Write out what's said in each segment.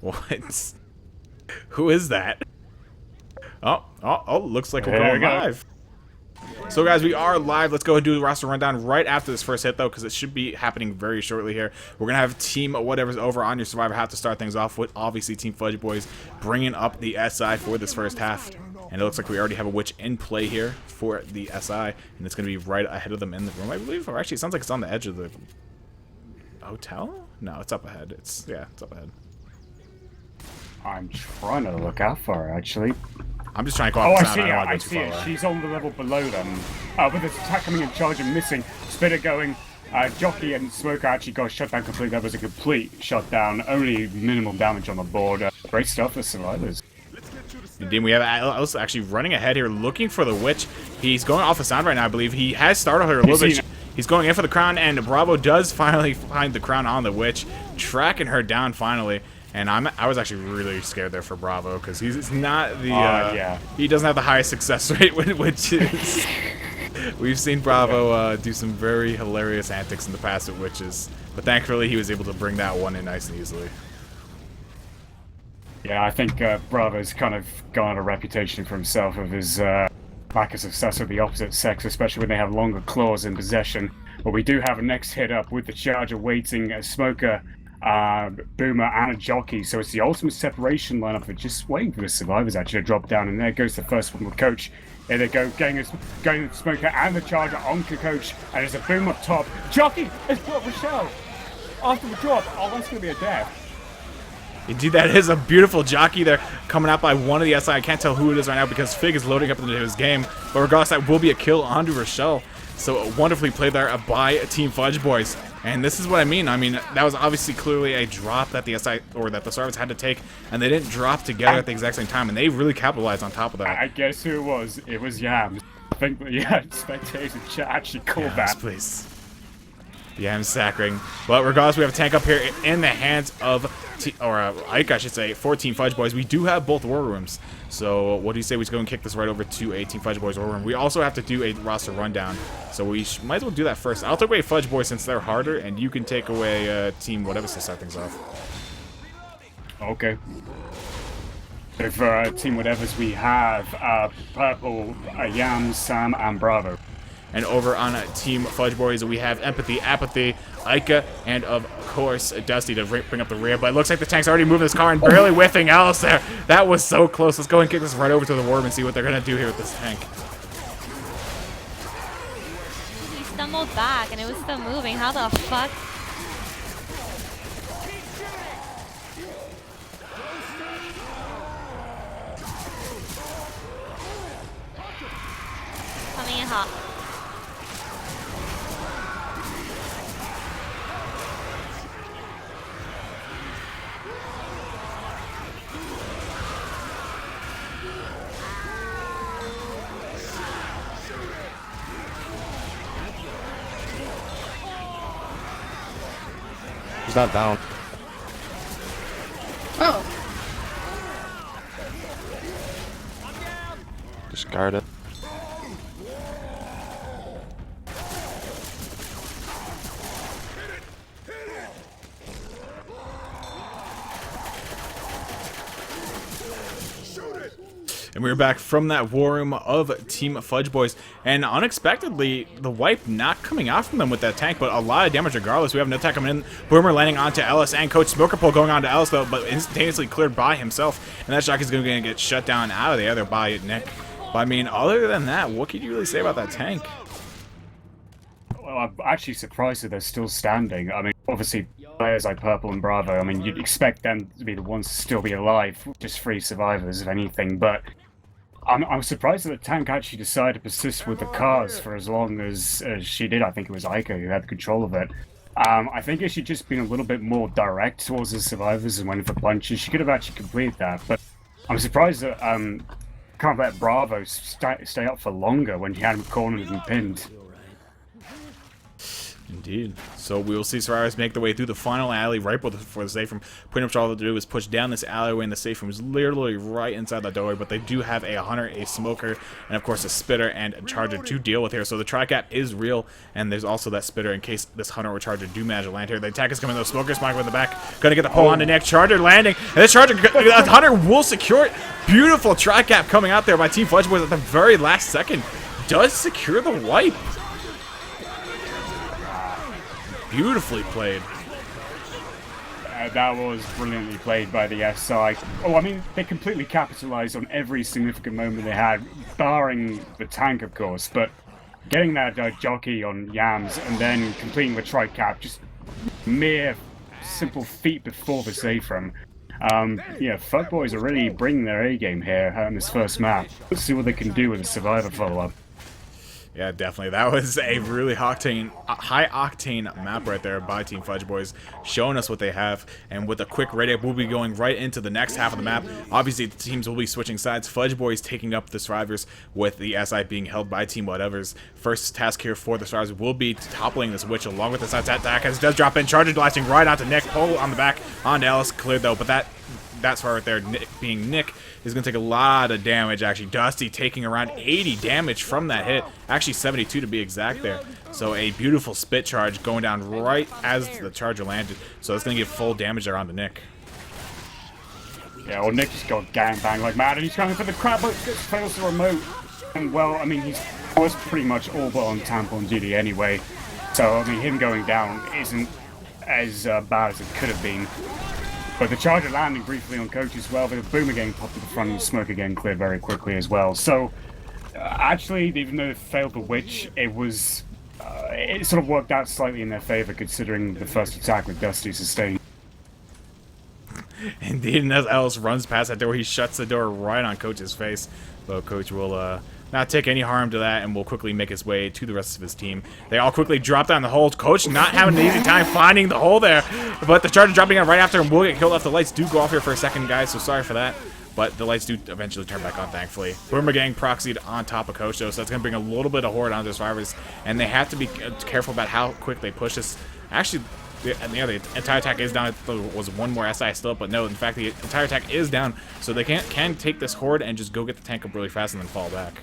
What? Who is that? Oh, looks like we're going live. So guys, we are live. Let's go and do the roster rundown right after this first hit though, because it should be happening very shortly here. We're going to have Team Whatever's over on your Survivor have to start things off with obviously Team FudgeBoys bringing up the SI for this first half. And it looks like we already have a witch in play here for the SI, and it's going to be right ahead of them in the room, I believe. Or actually, it sounds like it's on the edge of the hotel? No, it's up ahead. It's up ahead. I'm trying to look out for her, actually. I'm just trying to call I sound. see her. I see her. She's on the level below them. With this attack coming in charge and missing, Spitter going, Jockey and Smoker actually got shut down completely. That was a complete shutdown. Only minimal damage on the board. Great stuff for survivors. Indeed, we have Alice actually running ahead here, looking for the witch. He's going off the sound right now, I believe. He has startled her a little bit. He's going in for the crown, and Bravo does finally find the crown on the witch, tracking her down finally. And I was actually really scared there for Bravo, because he's not the he doesn't have the highest success rate with witches. We've seen Bravo do some very hilarious antics in the past with witches, but thankfully he was able to bring that one in nice and easily. Yeah, I think Bravo's kind of garnered a reputation for himself of his lack of success with the opposite sex, especially when they have longer claws in possession. But we do have a next hit up with the Charger waiting, a Smoker, Boomer, and a Jockey. So it's the ultimate separation lineup for just waiting for the survivors actually to drop down. And there goes the first one with Coach. There they go, going the Smoker and the Charger onto Coach. And there's a Boom up top. Jockey has brought Rochelle after the drop. Oh, that's going to be a death. Indeed, that is a beautiful Jockey there coming out by one of the SI. I can't tell who it is right now because Fig is loading up into his game. But regardless, that will be a kill onto Rochelle. So wonderfully played there by Team FudgeBoys. And this is what I mean. I mean, that was obviously clearly a drop that the SI or that the Survivors had to take, and they didn't drop together at the exact same time, and they really capitalized on top of that. I guess who it was? It was Yams. I think spectators actually called that. Please. Yams sacking. But regardless, we have a tank up here in the hands of Ike, I should say, for Team FudgeBoys. We do have both war rooms. So what do you say we just go and kick this right over to a Team FudgeBoys war room? We also have to do a roster rundown. So we might as well do that first. I'll take away FudgeBoys since they're harder, and you can take away Team Whatever to start things off. Okay. So for Team Whatevers, we have Purple, Yams, Sam, and Bravo. And over on Team FudgeBoys, we have Empathy, Apathy, Ica, and of course, Dusty to bring up the rear. But it looks like the tank's already moving this car and barely whiffing Alice there. That was so close. Let's go and kick this right over to the Warb and see what they're going to do here with this tank. He stumbled back and it was still moving. How the fuck? Coming in hot. He's not down. Oh. Discard it. And we're back from that war room of Team FudgeBoys, and unexpectedly, the wipe not coming out from them with that tank, but a lot of damage regardless. We have an attack coming in, Boomer landing onto Ellis, and Coach Smoker Pole going on to Ellis though, but instantaneously cleared by himself, and that Jockey's going to get shut down out of the other by Nick. But I mean, other than that, what could you really say about that tank? Well, I'm actually surprised that they're still standing. I mean, obviously, players like Purple and Bravo, I mean, you'd expect them to be the ones to still be alive, just 3 survivors, if anything, but I'm surprised that the tank actually decided to persist with the cars for as long as she did. I think it was Ica who had control of it. I think if she'd just been a little bit more direct towards the survivors and went for punches, she could have actually completed that, but I'm surprised that can't let Bravo stay up for longer when he had him cornered and pinned. Indeed. So we will see survivors make their way through the final alley right before the safe room. Pretty much all they have to do is push down this alleyway, and the safe room is literally right inside that doorway. But they do have a hunter, a smoker, and of course a spitter and a charger to deal with here. So the tri-cap is real, and there's also that spitter in case this hunter or charger do manage to land here. The attack is coming though. Smoker smoking in the back, gonna get the pull on the neck. Charger landing, and this charger, the hunter will secure it. Beautiful tri-cap coming out there by Team FudgeBoys at the very last second. Does secure the wipe. Beautifully played. That was brilliantly played by the SI. Oh, I mean, they completely capitalized on every significant moment they had, barring the tank, of course, but getting that jockey on Yams and then completing the tri-cap, just mere simple feat before the safe room. Yeah, FudgeBoys are really bringing their A-game here on this first map. Let's see what they can do with the Survivor follow-up. Yeah, definitely. That was a really high-octane map right there by Team FudgeBoys, showing us what they have. And with a quick raid-up, we'll be going right into the next half of the map. Obviously, the teams will be switching sides. FudgeBoys taking up the survivors, with the SI being held by Team Whatevers. First task here for the survivors will be toppling this witch along with the side attack, as it does drop in. Charger blasting right onto Nick. Pull on the back onto Ellis. Cleared, though, but that's right there, Nick is going to take a lot of damage, actually. Dusty taking around 80 damage from that hit. Actually, 72 to be exact there. So a beautiful spit charge going down right as the charger landed. So it's going to give full damage there onto Nick. Yeah, well, Nick just got gangbanged like mad, and he's going for the crab, but fails the remote. And, well, I mean, he was pretty much all but on tampon duty anyway. So, I mean, him going down isn't as bad as it could have been. But the charger landing briefly on Coach as well, but the boomer getting popped to the front and the smoke again cleared very quickly as well. So, actually, even though they failed the witch, it was it sort of worked out slightly in their favor considering the first attack with Dusty sustained. Indeed, and as Ellis runs past that door, he shuts the door right on Coach's face. But Coach will not take any harm to that, and will quickly make his way to the rest of his team. They all quickly drop down the hole. Coach not having an easy time finding the hole there, but the charger dropping on right after him will get killed off. The lights do go off here for a second, guys, so sorry for that. But the lights do eventually turn back on, thankfully. Boomer Gang proxied on top of Coach, though, so that's going to bring a little bit of horde onto the survivors, and they have to be careful about how quick they push this. Actually, the entire attack is down. There was one more SI still up, but no, in fact, the entire attack is down, so they can take this horde and just go get the tank up really fast and then fall back.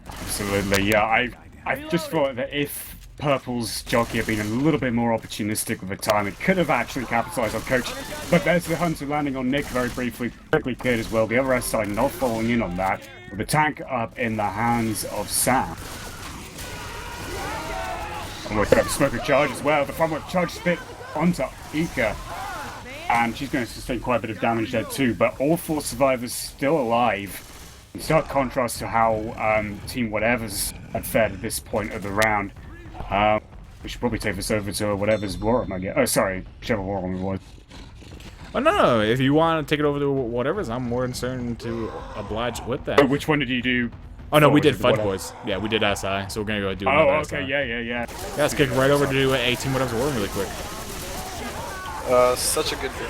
Absolutely, yeah. I just thought that if Purple's jockey had been a little bit more opportunistic with the time, it could have actually capitalized on Coach. But there's the Hunter landing on Nick very briefly, quickly cleared as well. The other SI not falling in on that, with the tank up in the hands of Sam. And we've got the smoker charge as well. The front charge spit onto Ika, and she's going to sustain quite a bit of damage there too. But all four survivors still alive. In stark contrast to how Team Whatevers had fared at this point of the round. We should probably take this over to Whatever's War, I guess. Oh, sorry, whichever war it was. Oh, no. If you want to take it over to Whatever's, I'm more than certain to oblige with that. Oh, which one did you do? Oh, no, we did FudgeBoys. Yeah, we did SI, so we're going to go do another SI. Okay, yeah. Yeah, let's kick right over to do a Team Whatever's War really quick. Such a good game.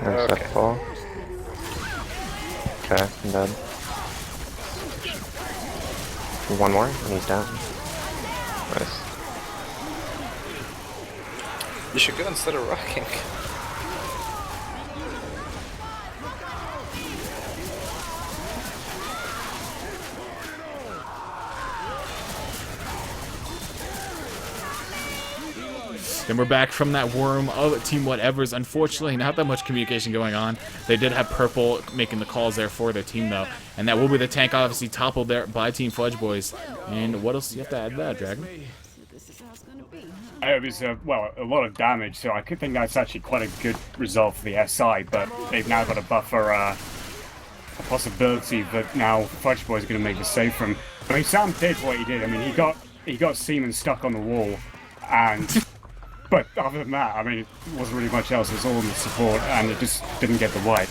There's that fall. Okay, I'm dead. One more, and he's down. Nice. You should go instead of rocking. Then we're back from that worm of Team Whatevers. Unfortunately, not that much communication going on. They did have Purple making the calls there for their team, though. And that will be the tank, obviously, toppled there by Team FudgeBoys. And what else do you have to add to that, Dragon? It was, well, a lot of damage, so I could think that's actually quite a good result for the SI, but they've now got to buffer a possibility that now FudgeBoys are going to make a save from. I mean, Sam did what he did. I mean, he got Seaman stuck on the wall, and... But other than that, I mean, it wasn't really much else. It was all in the support, and it just didn't get the wipe.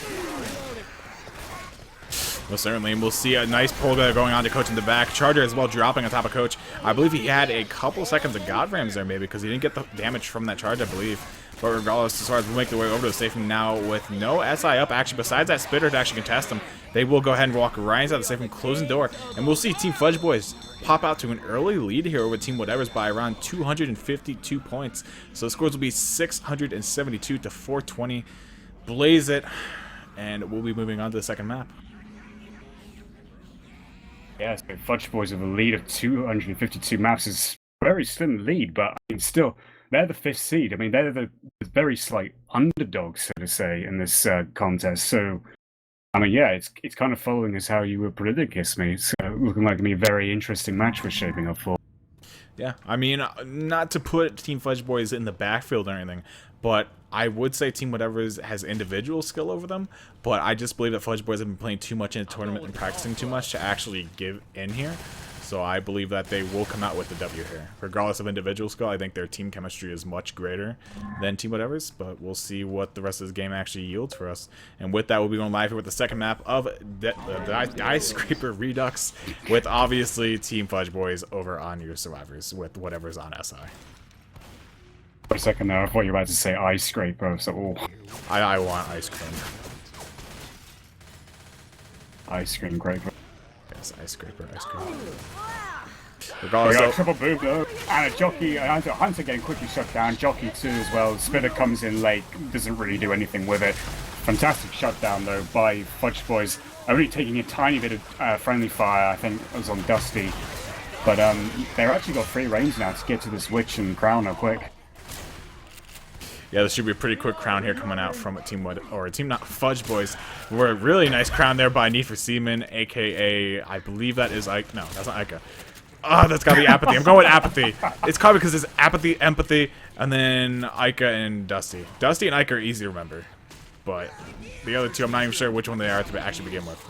Well, certainly, and we'll see a nice pull there going on to Coach in the back. Charger as well dropping on top of Coach. I believe he had a couple seconds of God Rams there maybe because he didn't get the damage from that charge, I believe. But regardless, as far as we make their way over to the safe room now with no SI up, actually, besides that Spitter to actually contest them, they will go ahead and walk right inside the safe room, closing the door. And we'll see Team FudgeBoys pop out to an early lead here over Team Whatever's by around 252 points. So the scores will be 672 to 420. Blaze it, and we'll be moving on to the second map. Yeah, so FudgeBoys with a lead of 252 maps is a very slim lead, but I mean, still, they're the 5th seed. I mean, they're the very slight underdogs, so to say, in this contest. So, I mean, yeah, it's kind of following as how you were predicting, me. So, looking like to be a very interesting match we're shaping up for. Yeah, I mean, not to put Team FudgeBoys in the backfield or anything, but I would say Team Whatever has individual skill over them, but I just believe that FudgeBoys have been playing too much in the tournament and practicing too much to actually give in here. So I believe that they will come out with the W here. Regardless of individual skill, I think their team chemistry is much greater than Team Whatever's, but we'll see what the rest of this game actually yields for us. And with that, we'll be going live here with the second map of the Ice Scraper Redux with obviously Team FudgeBoys over on your Survivors with Whatever's on SI. For a second there, I thought you were about to say Ice Scraper, so I want ice cream. Ice Cream, great. Yes, Ice Scraper, ice cream. We Regardless, got a triple boom though, and a Jockey, Hunter getting quickly shut down, Jockey too as well. Spitter comes in late, doesn't really do anything with it. Fantastic shutdown though by FudgeBoys, only taking a tiny bit of friendly fire, I think it was on Dusty. But they've actually got free range now to get to this Witch and Crown real quick. yeah, this should be a pretty quick crown here coming out from a team not FudgeBoys. We're a really nice crown there by Need for Seaman, aka I believe that is Ike. No, that's not Ika. Oh, that's gotta be Apathy. I'm going with Apathy. It's probably because it's Apathy, Empathy, and then Ika and Dusty. Dusty and Ika are easy to remember, but the other two, I'm not even sure which one they are to actually begin with.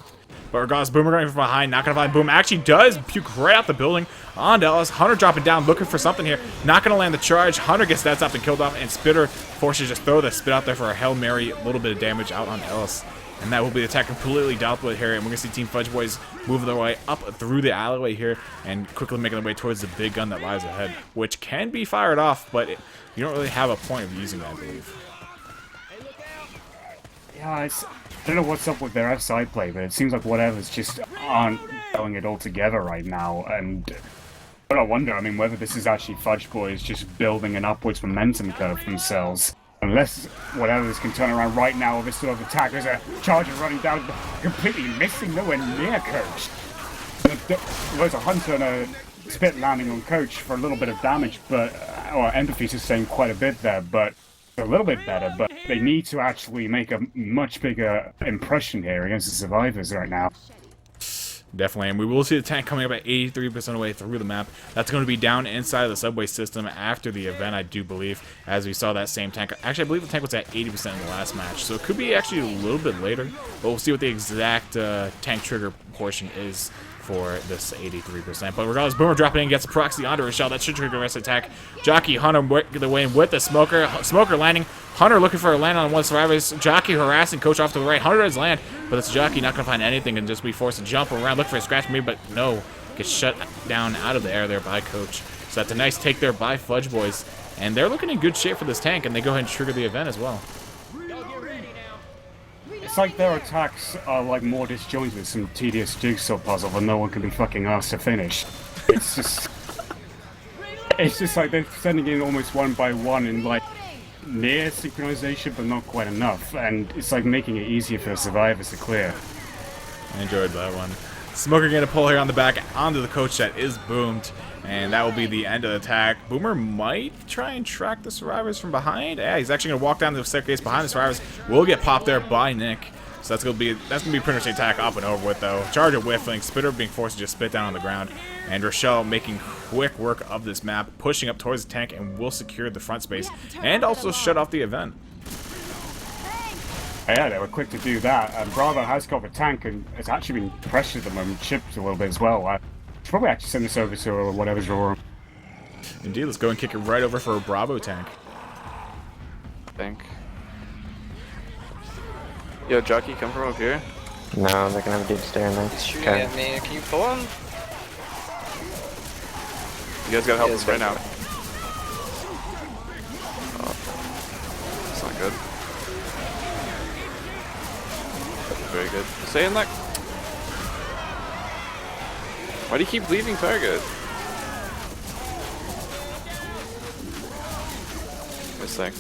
But regardless, Boomer going from behind, not gonna find Boom. Actually does puke right out the building on Ellis. Hunter dropping down, looking for something here. Not gonna land the charge. Hunter gets that stopped and killed off, and Spitter forces just throw the spit out there for a Hail Mary. A little bit of damage out on Ellis. And that will be the attack completely dealt with here. And we're gonna see Team FudgeBoys moving their way up through the alleyway here and quickly making their way towards the big gun that lies ahead, which can be fired off, but you don't really have a point of using that, I believe. Yeah, I don't know what's up with their SI play, but it seems like Whatever's just aren't going it all together right now. And but I wonder, I mean, whether this is actually FudgeBoys just building an upwards momentum curve for themselves. Unless Whatever's can turn around right now with this sort of attack. There's a Charger running down, completely missing, nowhere near Coach. There's a Hunter and a Spit landing on Coach for a little bit of damage, but Empathy sustained quite a bit there, but a little bit better. But they need to actually make a much bigger impression here against the Survivors right now. Definitely, and we will see the tank coming up at 83% of the way through the map. That's going to be down inside of the subway system after the event, I do believe, as we saw that same tank. Actually, I believe the tank was at 80% in the last match, so it could be actually a little bit later, but we'll see what the exact tank trigger portion is for this 83%. But regardless, Boomer dropping in, gets a proxy onto Rochelle. That should trigger the rest of the attack. Jockey, Hunter working the way in with the Smoker. Smoker landing. Hunter looking for a land on one of the Survivors. Jockey harassing Coach off to the right. Hunter does land, but this Jockey not going to find anything and just be forced to jump around, look for a scratch maybe, but no. Gets shut down out of the air there by Coach. So that's a nice take there by FudgeBoys. And they're looking in good shape for this tank, and they go ahead and trigger the event as well. It's like their attacks are like more disjointed with some tedious jigsaw puzzle that no one can be fucking asked to finish. It's just like they're sending in almost one by one in like near synchronization, but not quite enough. And it's like making it easier for the Survivors to clear. I enjoyed that one. Smoker getting a pull here on the back onto the Coach that is boomed. And that will be the end of the attack. Boomer might try and track the Survivors from behind. Yeah, he's actually going to walk down the staircase behind the Survivors. Will get popped there by Nick. So that's gonna be pretty much the attack up and over with though. Charger whiffling, Spitter being forced to just spit down on the ground, and Rochelle making quick work of this map, pushing up towards the tank, and will secure the front space and also shut off the event. Yeah, they were quick to do that. And Bravo has got the tank and it's actually been pressured at the moment, chipped a little bit as well. Should probably actually send this over to Whatever's room. Indeed, let's go and kick it right over for a Bravo tank. I think. Yo, Jockey, come from up here. No, they're gonna have a dude staring there. He's shooting Okay. at me. Can you pull him? You guys gotta help Yeah, us right now. it's That's not good. Very good. Stay in that. Why do you keep leaving target? This thing.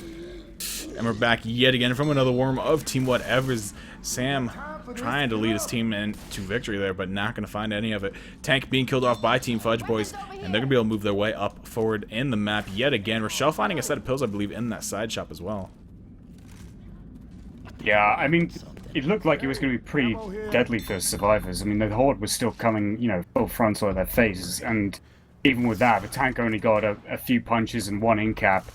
And we're back yet again from another warm of Team Whatever's. Sam trying to lead his team into victory there, but not going to find any of it. Tank being killed off by Team FudgeBoys, and they're going to be able to move their way up forward in the map yet again. Rochelle finding a set of pills, I believe, in that side shop as well. Yeah, I mean, it looked like it was going to be pretty deadly for survivors. I mean, the horde was still coming, you know, full frontal at their faces, and even with that, the tank only got a few punches and one in-cap.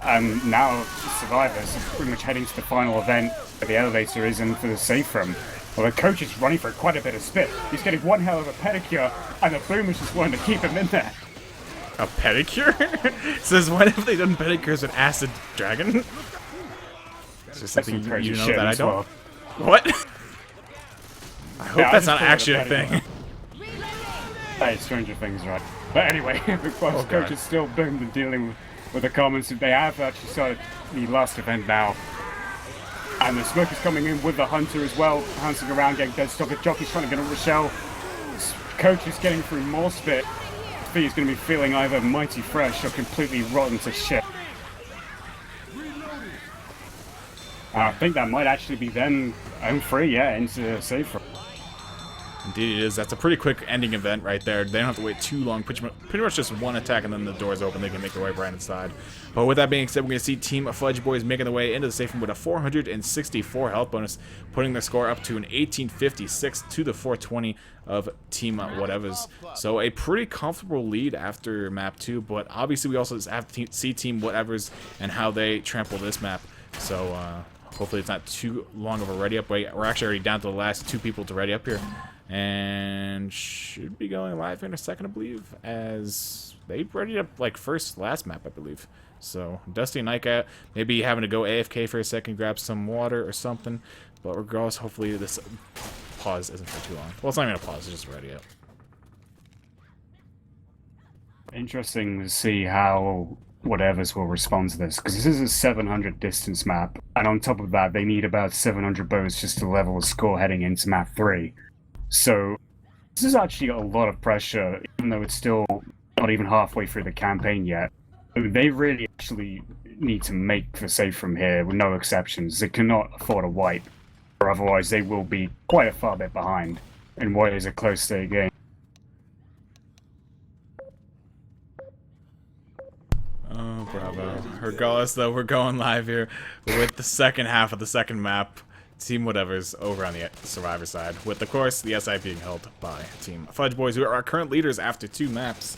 And now the survivors are pretty much heading to the final event where the elevator is in for the safe room. Well, the coach is running for quite a bit of spit. He's getting one hell of a pedicure, and the boomers just wanting to keep him in there. A pedicure? It says, when have they done pedicures with Acid Dragon? It's just That's something some crazy you know shit that I as don't. well. What? I hope Yeah, that's I not just actually a called it thing. Hey, Stranger Things, right? But anyway, the coach God. is still boomed and dealing with the comments that they have actually started the last event now. And the smoke is coming in with the hunter as well, bouncing around, getting dead stop. The jockey's trying to get on Rochelle. Coach is getting through more spit. He's going to be feeling either mighty fresh or completely rotten to shit. I think that might actually be them home free, yeah, into safe room. Indeed it is. That's a pretty quick ending event right there. They don't have to wait too long. Pretty much just one attack and then the doors open. They can make their way right inside. But with that being said, we're going to see Team FudgeBoys making their way into the safe room with a 464 health bonus, putting their score up to an 1856 to the 420 of Team Whatevers. So a pretty comfortable lead after map 2, but obviously we also have to see Team Whatevers and how they trample this map. So hopefully it's not too long of a ready up. We're actually already down to the last 2 people to ready up here. And should be going live in a second, I believe, as they ready up like last map, I believe. So Dusty and Nika maybe having to go AFK for a second, grab some water or something. But regardless, hopefully this pause isn't for too long. Well, it's not even a pause, it's just ready up. Interesting to see how Whatevers will respond to this, because this is a 700 distance map, and on top of that, they need about 700 bows just to level the score heading into map 3. So this has actually got a lot of pressure, even though it's still not even halfway through the campaign yet. They really actually need to make the safe from here with no exceptions. They cannot afford a wipe, or otherwise they will be quite a far bit behind in what is a close state game. Oh, bravo. Regardless, though, we're going live here with the second half of the second map. Team Whatever's over on the Survivor side, with, of course, the SI being held by Team FudgeBoys, who are our current leaders after 2 maps.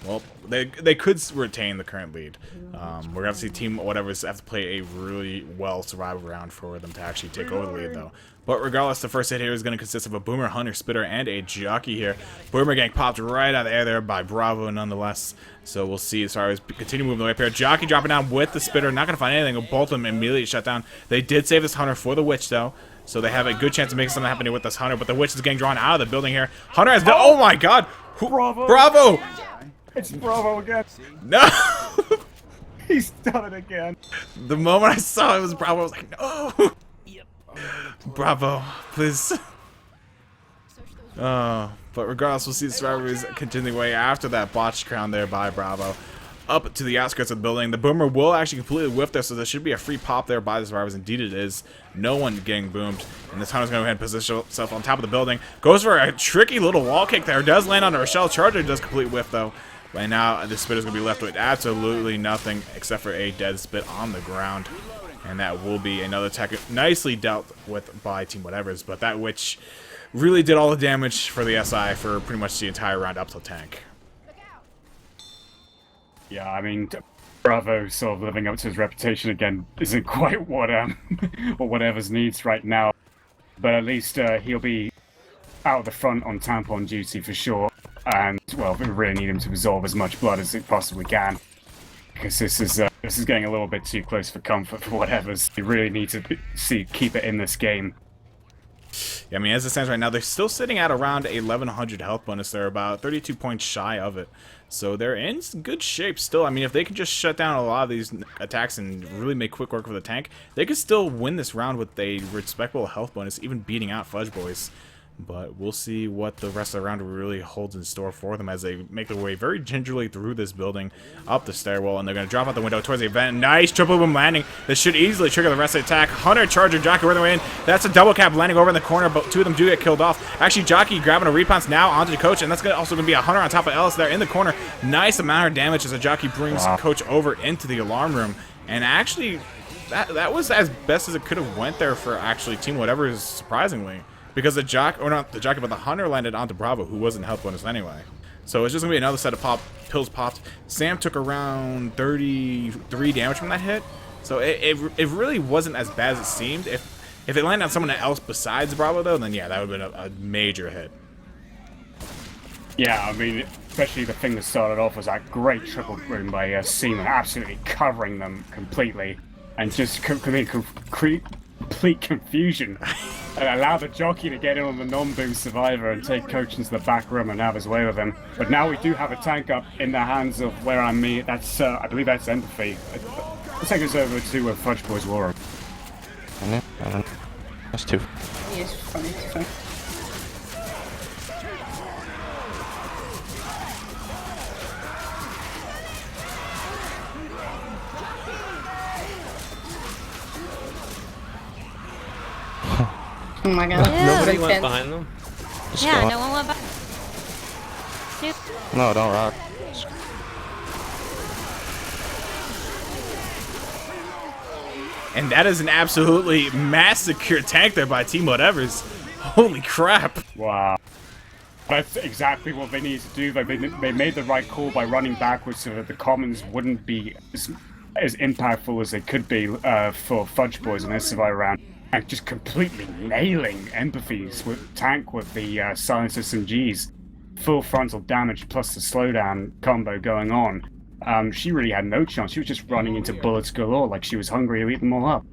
Well, they could retain the current lead. We're going to have to see Team Whatever's have to play a really well survival round for them to actually take over the lead, though. But regardless, the first hit here is going to consist of a Boomer, Hunter, Spitter, and a Jockey here. Boomer getting popped right out of the air there by Bravo, nonetheless. So we'll see as far as continue moving the way up here. Jockey dropping down with the Spitter. Not going to find anything. Both of them immediately shut down. They did save this Hunter for the Witch, though. So they have a good chance of making something happen here with this Hunter. But the Witch is getting drawn out of the building here. Hunter has... Oh, my God! Bravo! Bravo! It's Bravo again! No! He's done it again! The moment I saw it was Bravo, I was like, no! Bravo, please. But regardless, we'll see the survivors continue way after that botched crown there by Bravo. Up to the outskirts of the building. The Boomer will actually completely whiff there, so there should be a free pop there by the survivors. Indeed it is. No one getting boomed. And this Hunter's going to go ahead and position himself on top of the building. Goes for a tricky little wall kick there. Does land on a Rochelle. Charger does complete whiff, though. Right now, the Spitter's going to be left with absolutely nothing except for a dead Spit on the ground. And that will be another attack nicely dealt with by Team Whatevers. But that Witch really did all the damage for the SI for pretty much the entire round up till tank. Yeah, I mean, Bravo sort of living up to his reputation again isn't quite what Whatevers needs right now. But at least he'll be out of the front on tampon duty for sure. And, well, we really need him to absorb as much blood as it possibly can. Because this is getting a little bit too close for comfort for Whatevers. They really need to keep it in this game. Yeah, I mean, as it stands right now, they're still sitting at around 1100 health bonus. They're about 32 points shy of it. So they're in good shape still. I mean, if they can just shut down a lot of these attacks and really make quick work of the tank, they could still win this round with a respectable health bonus, even beating out FudgeBoys. But we'll see what the rest of the round really holds in store for them as they make their way very gingerly through this building, up the stairwell, and they're going to drop out the window towards the event. Nice triple boom landing. This should easily trigger the rest of the attack. Hunter, Charger, Jockey working their way in. That's a double cap landing over in the corner, but two of them do get killed off. Actually, Jockey grabbing a response now onto the Coach, and that's also going to be a Hunter on top of Ellis there in the corner. Nice amount of damage as a Jockey brings Coach over into the alarm room. And actually, that was as best as it could have went there for actually Team Whatever, surprisingly. Because the Jockey, or not the Jockey, but the Hunter landed onto Bravo, who wasn't health bonus anyway. So it's just going to be another set of pills popped. Sam took around 33 damage from that hit. So it really wasn't as bad as it seemed. If it landed on someone else besides Bravo, though, then yeah, that would have been a major hit. Yeah, I mean, especially the thing that started off was that great triple boom by Seaman, absolutely covering them completely. And just complete confusion. And allow the Jockey to get in on the non-boom survivor and take Coach into the back room and have his way with him. But now we do have a tank up in the hands of where I'm me. That's I believe that's Empathy. Let's take us over to FudgeBoys War Room. I don't know. That's two. Yes, funny. Oh my god. Yeah. Nobody So went tense. behind them. Just Yeah, go no one went back. No, don't rock. And that is an absolutely massacre tank there by Team Whatever's. Holy crap. Wow. That's exactly what they needed to do. They made the right call by running backwards so that the commons wouldn't be as impactful as they could be for FudgeBoys in this survival round. And just completely nailing Empathy's tank with the silencer SMGs. Full frontal damage plus the slowdown combo going on. She really had no chance. She was just running into bullets galore like she was hungry to eat them all up.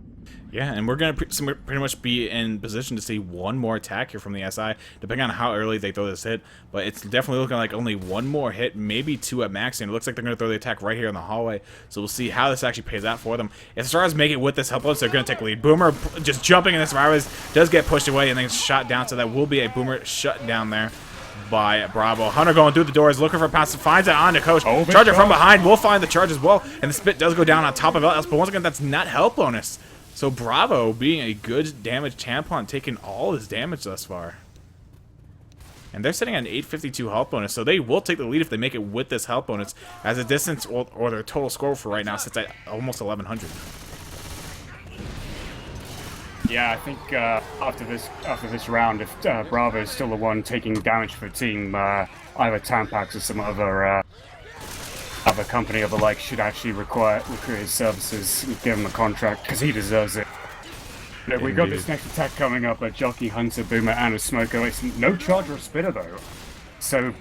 Yeah, and we're going to pretty much be in position to see one more attack here from the SI, depending on how early they throw this hit. But it's definitely looking like only one more hit, maybe two at max, and it looks like they're going to throw the attack right here in the hallway. So we'll see how this actually pays out for them. If the Stars make it with this help, they're going to take the lead. Boomer just jumping in the survivors does get pushed away and then shot down, so that will be a Boomer shut down there by Bravo. Hunter going through the doors, looking for a pass, finds it on to Coach. Charger from behind will find the charge as well, and the spit does go down on top of LS, but once again, that's not health bonus. So Bravo, being a good damage tampon, taking all his damage thus far. And they're sitting at an 852 health bonus, so they will take the lead if they make it with this health bonus, as a distance or their total score for right now sits at almost 1100. Yeah, I think after this round, if Bravo is still the one taking damage for team, either Tampax or some other company of the like should actually recruit his services and give him a contract, because he deserves it. Look, we got this next attack coming up at Jockey, Hunter, Boomer, and a Smoker. It's no Charger or Spitter though, so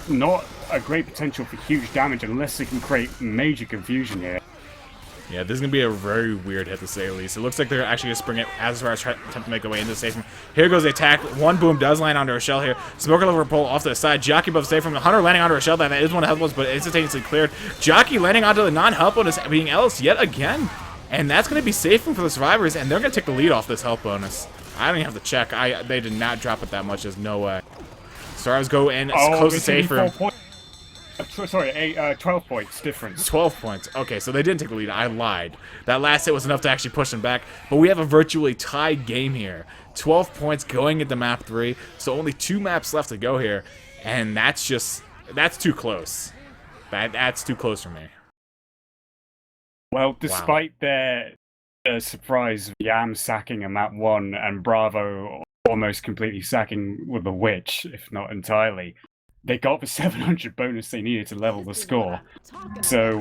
not a great potential for huge damage unless it can create major confusion here. Yeah, this is going to be a very weird hit to say the least. It looks like they're actually going to spring it as far as attempt to make their way into the station. Here goes the attack. One boom does land onto Rochelle here. Smoker lever pull off to the side. Jockey above safe from the Hunter landing onto Rochelle. That is one of the health bonus, but instantaneously cleared. Jockey landing onto the non-health bonus, being Ellis yet again. And that's going to be safe for the survivors, and they're going to take the lead off this health bonus. I don't even have to check. They did not drop it that much. There's no way. Stars go in close to safe for him. Sorry, 12 points difference. 12 points. Okay, so they didn't take the lead. I lied. That last hit was enough to actually push them back. But we have a virtually tied game here. 12 points going into map 3. So only 2 maps left to go here. And that's too close. That's too close for me. Well, despite their surprise Yam sacking in map 1 and Bravo almost completely sacking with the Witch, if not entirely, they got the 700 bonus they needed to level the score. So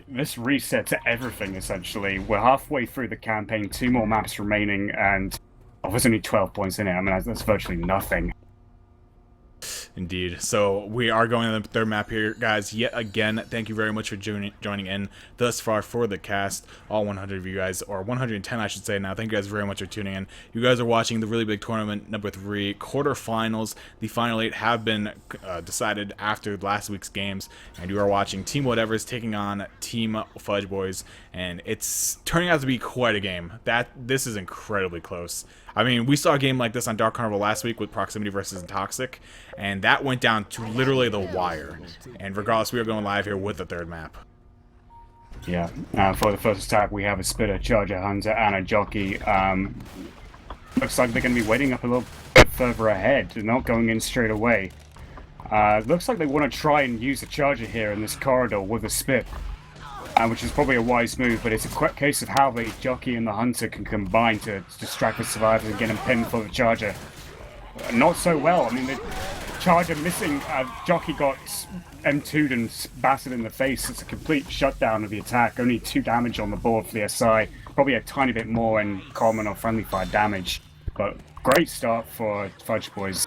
this resets everything, essentially. We're halfway through the campaign, 2 more maps remaining, and there's only 12 points in it. I mean, that's virtually nothing. Indeed. So we are going to the third map here, guys. Yet again, thank you very much for joining in thus far for the cast. All 100 of you guys, or 110 I should say now. Thank you guys very much for tuning in. You guys are watching the really big tournament number 3 quarterfinals. The final 8 have been decided after last week's games, and you are watching Team Whatever's taking on Team FudgeBoys, and it's turning out to be quite a game. This is incredibly close. I mean, we saw a game like this on Dark Carnival last week with Proximity versus Toxic, and that went down to literally the wire. And regardless, we are going live here with the third map. Yeah, for the first attack, we have a Spitter, Charger, Hunter, and a Jockey. Looks like they're going to be waiting up a little bit further ahead. They're not going in straight away. Looks like they want to try and use the Charger here in this corridor with a Spit. Which is probably a wise move, but it's a quick case of how the Jockey and the Hunter can combine to distract the survivors and get him pinned for the Charger. Not so well. I mean, the Charger missing, Jockey got M2'd and battered in the face. It's a complete shutdown of the attack. Only 2 damage on the board for the SI. Probably a tiny bit more in common or friendly fire damage. But great start for FudgeBoys.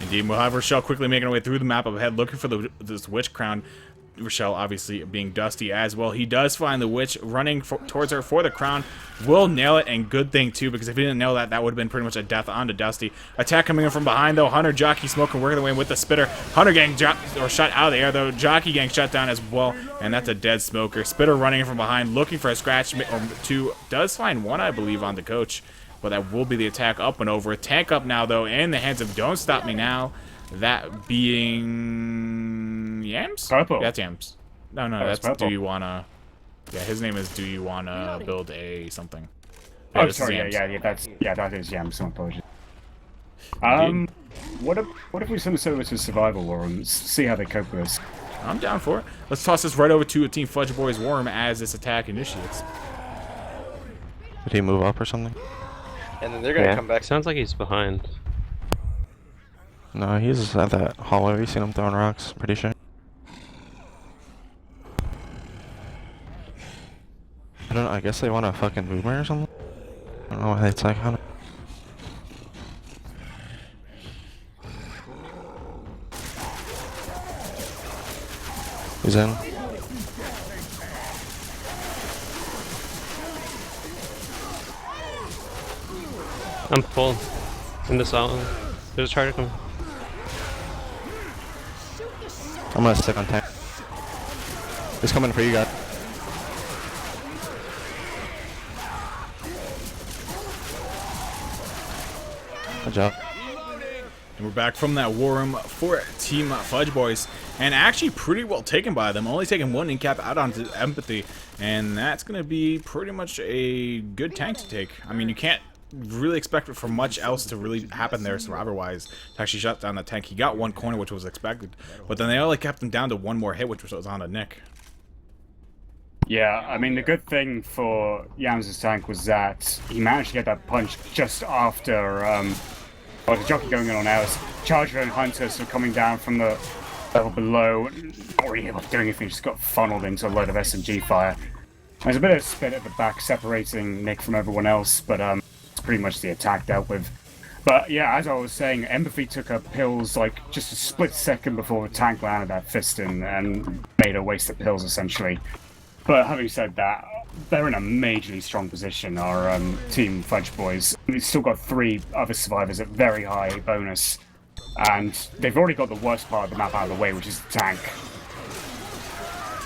Indeed, we'll have Rochelle quickly making her way through the map up ahead, looking for this Witch Crown. Rochelle obviously being Dusty as well. He does find the Witch running towards her for the crown. Will nail it, and good thing too, because if he didn't nail that, that would have been pretty much a death onto Dusty. Attack coming in from behind though. Hunter, Jockey, Smoker working their way with the Spitter. Hunter getting shot out of the air though. Jockey getting shut down as well, and that's a dead Smoker. Spitter running in from behind, looking for a scratch or 2. Does find 1, I believe, on the coach, but that will be the attack up and over. Tank up now though, in the hands of Don't Stop Me Now. That being Yams? Purple. That's Yams. No, that's purple. Do You Wanna... Yeah, his name is Do You Wanna Build a something. Oh, this is sorry, Yams. that is Yams, my apologies. What if we send this over to Survival War and see how they cope with this? I'm down for it. Let's toss this right over to a Team FudgeBoys Worm as this attack initiates. Did he move up or something? And then they're gonna come back. Sounds like he's behind. No, he's at that hallway. You seen him throwing rocks? Pretty sure. I don't know. I guess they want a fucking boomer or something. I don't know why it's like. I don't... He's in. I'm full. In this island. There's a Charger coming. I'm gonna stick on tank. He's coming for you guys. Good job. And we're back from that war room for Team FudgeBoys, and actually pretty well taken by them. Only taking 1 incap out onto Empathy, and that's going to be pretty much a good tank to take. I mean, you can't really expect for much else to really happen there survivor-wise to actually shut down the tank. He got 1 corner, which was expected, but then they only kept him down to 1 more hit, which was on a Nick. Yeah, I mean, the good thing for Yams' tank was that he managed to get that punch just after the Jockey going in on ours. Charger and Hunter so coming down from the level below, not really able to do anything, just got funneled into a load of SMG fire. There's a bit of spit at the back separating Nick from everyone else, but it's pretty much the attack dealt with. But yeah, as I was saying, Empathy took her pills like just a split second before the tank landed that fist in and made her waste the pills essentially. But having said that, they're in a majorly strong position, our Team FudgeBoys. We've still got 3 other survivors at very high bonus, and they've already got the worst part of the map out of the way, which is the tank.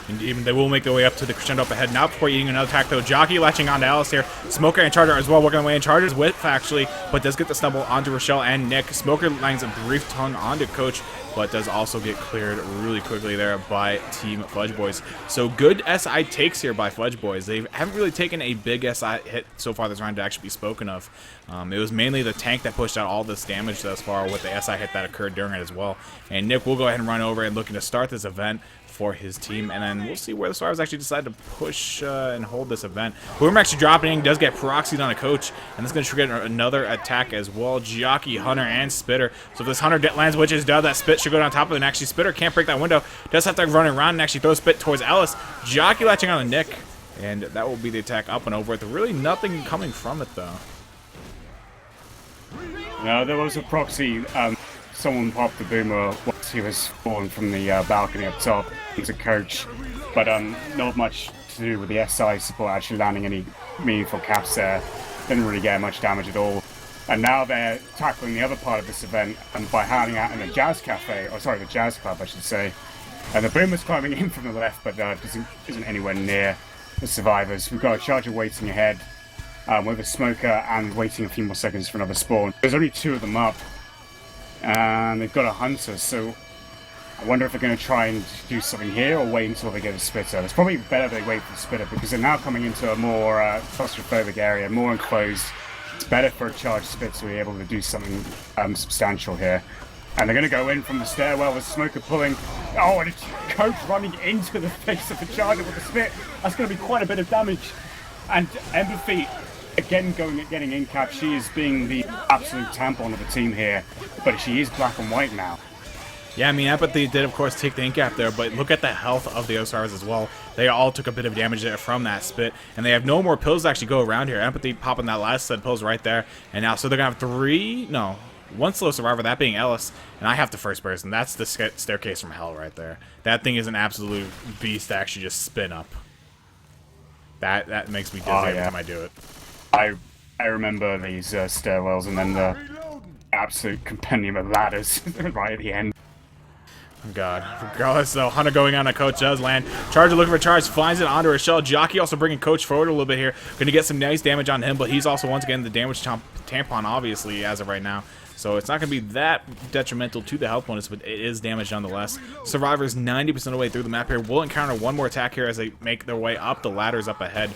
And even they will make their way up to the crescendo up ahead. Now before eating another attack though, Jockey latching onto Alice here. Smoker and Charger as well working their way in. Charger's whip actually, but does get the stumble onto Rochelle and Nick. Smoker lands a brief tongue onto Coach, but does also get cleared really quickly there by Team FudgeBoys. So good SI takes here by FudgeBoys. They haven't really taken a big SI hit so far this round to actually be spoken of. It was mainly the tank that pushed out all this damage thus far with the SI hit that occurred during it as well. And Nick will go ahead and run over and looking to start this event for his team, and then we'll see where the Survivors actually decide to push and hold this event. Whoever actually dropping does get proxied on a Coach, and this is going to trigger another attack as well. Jockey, Hunter, and Spitter. So if this Hunter lands Witches does, that Spit should go down top of it, and actually Spitter can't break that window. Does have to run around and actually throw Spit towards Ellis. Jockey latching on the Nick, and that will be the attack up and over with. Really nothing coming from it though. No, there was a proxy someone popped the boomer once he was falling from the balcony up top into Coach, but not much to do with the SI support actually landing any meaningful caps there. Didn't really get much damage at all. And now they're tackling the other part of this event, and by hiding out in the Jazz Cafe, or sorry, the Jazz Club, I should say. And the boomer's climbing in from the left, but isn't anywhere near the survivors. We've got a charger waiting ahead with a smoker and waiting a few more seconds for another spawn. There's only 2 of them up, and they've got a hunter, so I wonder if they're going to try and do something here or wait until they get a spitter. It's probably better they wait for the spitter because they're now coming into a more claustrophobic area, more enclosed. It's better for a charged spit to be able to do something substantial here. And they're going to go in from the stairwell with smoker pulling. Oh, and a Coach running into the face of the charger with a spit. That's going to be quite a bit of damage. And Empathy, again getting in cap. She is being the absolute tampon of the team here. But she is black and white now. Yeah, I mean, Empathy did, of course, take the ink gap there, but look at the health of the Osiris as well. They all took a bit of damage there from that spit, and they have no more pills to actually go around here. Empathy popping that last set of pills right there, and now, so they're going to have 1 slow survivor, that being Ellis, and I have the first person. That's the staircase from hell right there. That thing is an absolute beast to actually just spin up. That makes me dizzy every time I do it. I remember these stairwells, and then the absolute compendium of ladders right at the end. God. Regardless, though, Hunter going on a Coach does land. Charger looking for charge, finds it onto Rochelle. Jockey also bringing Coach forward a little bit here. Going to get some nice damage on him, but he's also once again the damage tampon, obviously, as of right now. So it's not going to be that detrimental to the health bonus, but it is damage nonetheless. Survivors 90% of the way through the map here. We'll encounter one more attack here as they make their way up the ladders up ahead,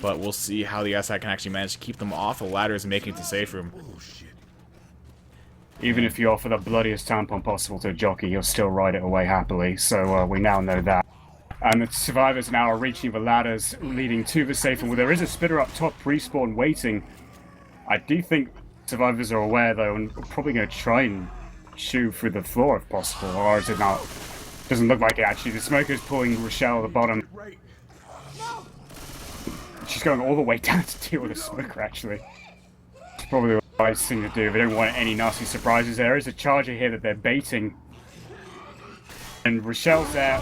but we'll see how the SI can actually manage to keep them off the ladders and making it to safe room. Even if you offer the bloodiest tampon possible to a jockey, he'll still ride it away happily, so we now know that. And the survivors now are reaching the ladders leading to the safe room. There is a spitter up top, respawn waiting. I do think survivors are aware, though, and probably going to try and shoot through the floor if possible, or is it not? Doesn't look like it, actually. The smoker's pulling Rochelle at the bottom. She's going all the way down to deal with the smoker, actually. It's probably the wise thing to do. They don't want any nasty surprises. There is a charger here that they're baiting. And Rochelle's there.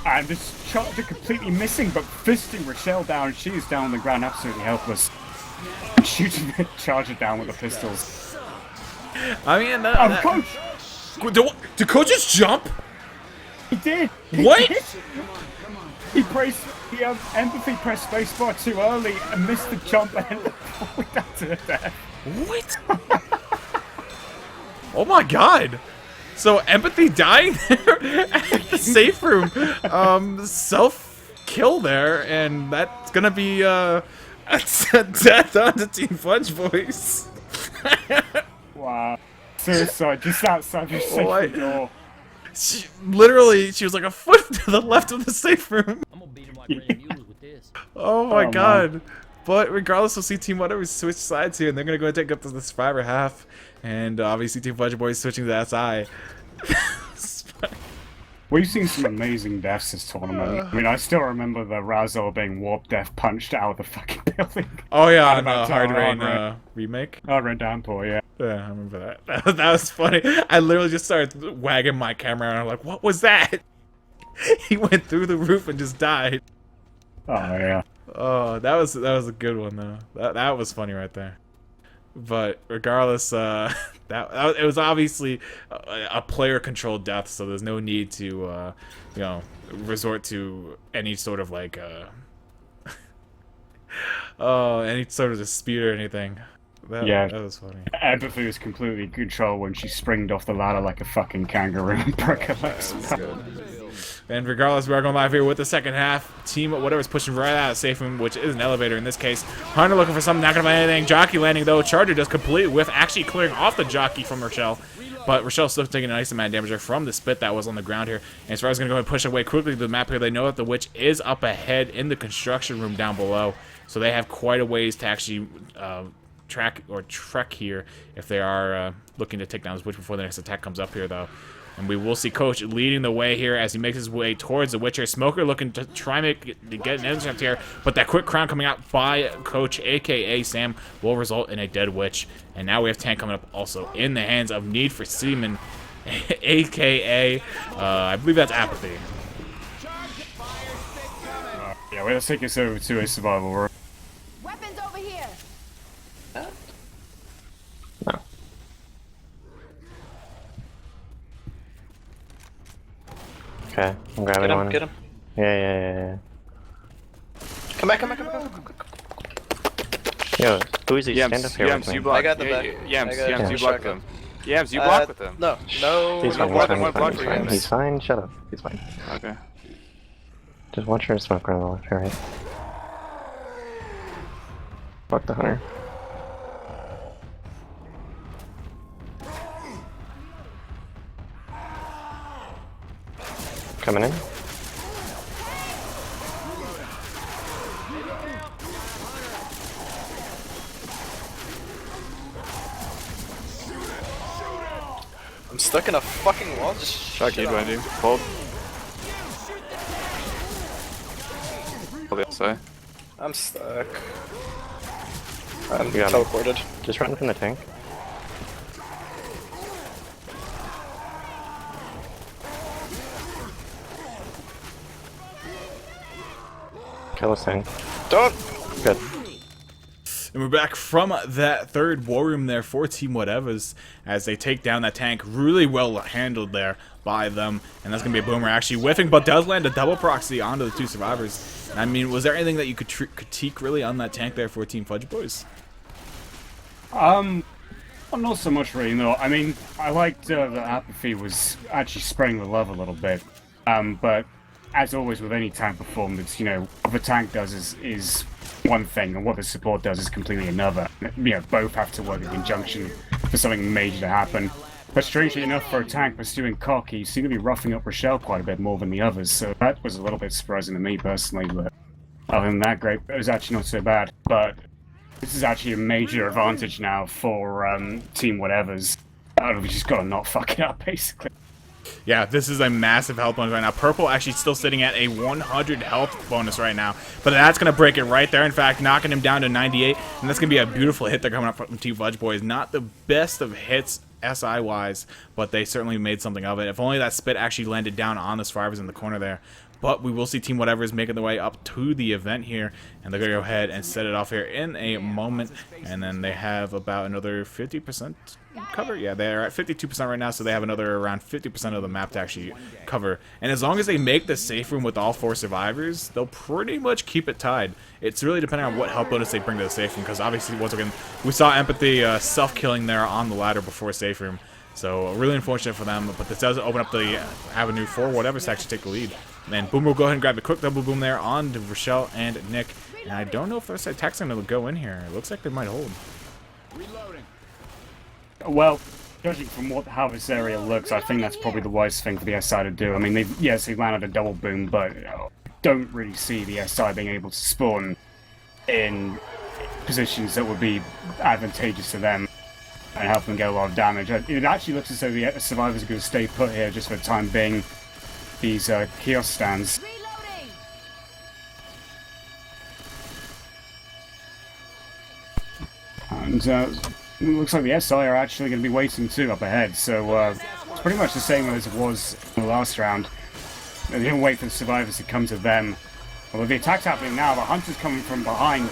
And this charger completely missing, but fisting Rochelle down. She is down on the ground, absolutely helpless. And shooting the charger down with the pistols. I mean, Coach! Did Coach just jump? He did! What? He pressed the empathy pressed spacebar too early and missed the jump and ended up falling down to the death. What? Oh my god! So Empathy dying there at the safe room, self-kill there, and that's gonna be a death on the Team FudgeBoys. Wow. Suicide just outside the safe door. She was like a foot to the left of the safe room. I'm gonna beat him like Randy Mueller with this. Oh my god. Man. But regardless, we'll see Team Wonder we switch sides here, and they're going to go and take up to the survivor half. And obviously Team FudgeBoys switching to the SI. We've seen some amazing deaths this tournament. I mean, I still remember the Razor being warp death punched out of the fucking building. Oh yeah, on Hard Rain remake. Hard Rain Downpour, yeah. Yeah, I remember that. That was funny. I literally just started wagging my camera and I'm like, what was that? He went through the roof and just died. Oh yeah. Oh, that was a good one though. That was funny right there. But regardless, it was obviously a player-controlled death, so there's no need to, resort to any sort of like, any sort of dispute or anything. That was funny. Empathy was completely in control when she springed off the ladder like a fucking kangaroo and broke her legs. And regardless, we are going live here with the second half. Team whatever's pushing right out of safe room, which is an elevator in this case. Hunter looking for something, not gonna find anything. Jockey landing though. Charger does complete with actually clearing off the jockey from Rochelle. But Rochelle's still taking a nice amount of damage there from the spit that was on the ground here. And Survivor's gonna go ahead and push away quickly to the map here. They know that the witch is up ahead in the construction room down below. So they have quite a ways to actually trek here if they are looking to take down this witch before the next attack comes up here though. And we will see Coach leading the way here as he makes his way towards the Witcher. Smoker looking to try to get an intercept here, but that quick crown coming out by Coach, a.k.a. Sam, will result in a dead Witch. And now we have Tank coming up also in the hands of Need for Seaman. AKA, I believe that's Apathy. Yeah, well, let's take us over to a survival room. Weapons over here. No. Okay, I'm grabbing Get him, one. get him. Yeah. Come back, come back, come back. Yo, who is he? Stand up Yams, here Yams, with you me. block. I got the back. Yams, I got Yams, the you block shotgun. them. Yams, you block with them. No, He's no, fine, block he's him, fine, block he's for fine, Yams. he's fine. Shut up. He's fine. Okay. Just watch her smoke around the left or right. Fuck the hunter. Coming in. I'm stuck in a fucking wall. Just Shock shit you, on behind you. Hold. Hold the outside. I'm stuck. I'm You got me. teleported. Just run from the tank. Kill this thing. Don't! Good. And we're back from that third war room there for Team Whatevers as they take down that tank. Really well handled there by them. And that's going to be a boomer actually whiffing, but does land a double proxy onto the two survivors. I mean, was there anything that you could critique really on that tank there for Team FudgeBoys? Well, not so much really, no. I mean, I liked that Apathy was actually spreading the love a little bit. But as always with any tank performance, you know, what the tank does is one thing, and what the support does is completely another. You know, both have to work in conjunction for something major to happen. But strangely enough, for a tank pursuing Cock, he seemed to be roughing up Rochelle quite a bit more than the others, so that was a little bit surprising to me personally, but other than that, great. It was actually not so bad. But this is actually a major advantage now for Team Whatevers. We just gotta not fuck it up, basically. Yeah, this is a massive health bonus right now. Purple actually still sitting at a 100 health bonus right now. But that's going to break it right there. In fact, knocking him down to 98. And that's going to be a beautiful hit there coming up from Team FudgeBoys. Not the best of hits SI-wise, but they certainly made something of it. If only that spit actually landed down on the survivors in the corner there. But we will see Team Whatevers making their way up to the event here. And they're going to go ahead and set it off here in a moment. And then they have about another 50% cover. Yeah, they're at 52% right now, so they have another around 50% of the map to actually cover. And as long as they make the safe room with all 4 survivors, they'll pretty much keep it tied. It's really depending on what health bonus they bring to the safe room, because obviously, once again, we saw Empathy self-killing there on the ladder before safe room. So really unfortunate for them, but this does open up the avenue for Whatevers to actually take the lead. And Boomer will go ahead and grab the quick double boom there on to Rochelle and Nick. And I don't know if there's attacks going to go in here. It looks like they might hold. Well, judging from how this area looks, I think that's probably the wisest thing for the SI to do. I mean, they landed a double boom, but I don't really see the SI being able to spawn in positions that would be advantageous to them and help them get a lot of damage. It actually looks as though the survivors are going to stay put here just for the time being. These kiosk stands. And it looks like the SI are actually going to be waiting too up ahead, so it's pretty much the same as it was in the last round. They didn't wait for the survivors to come to them. Well, the attack's happening now, the hunter's coming from behind.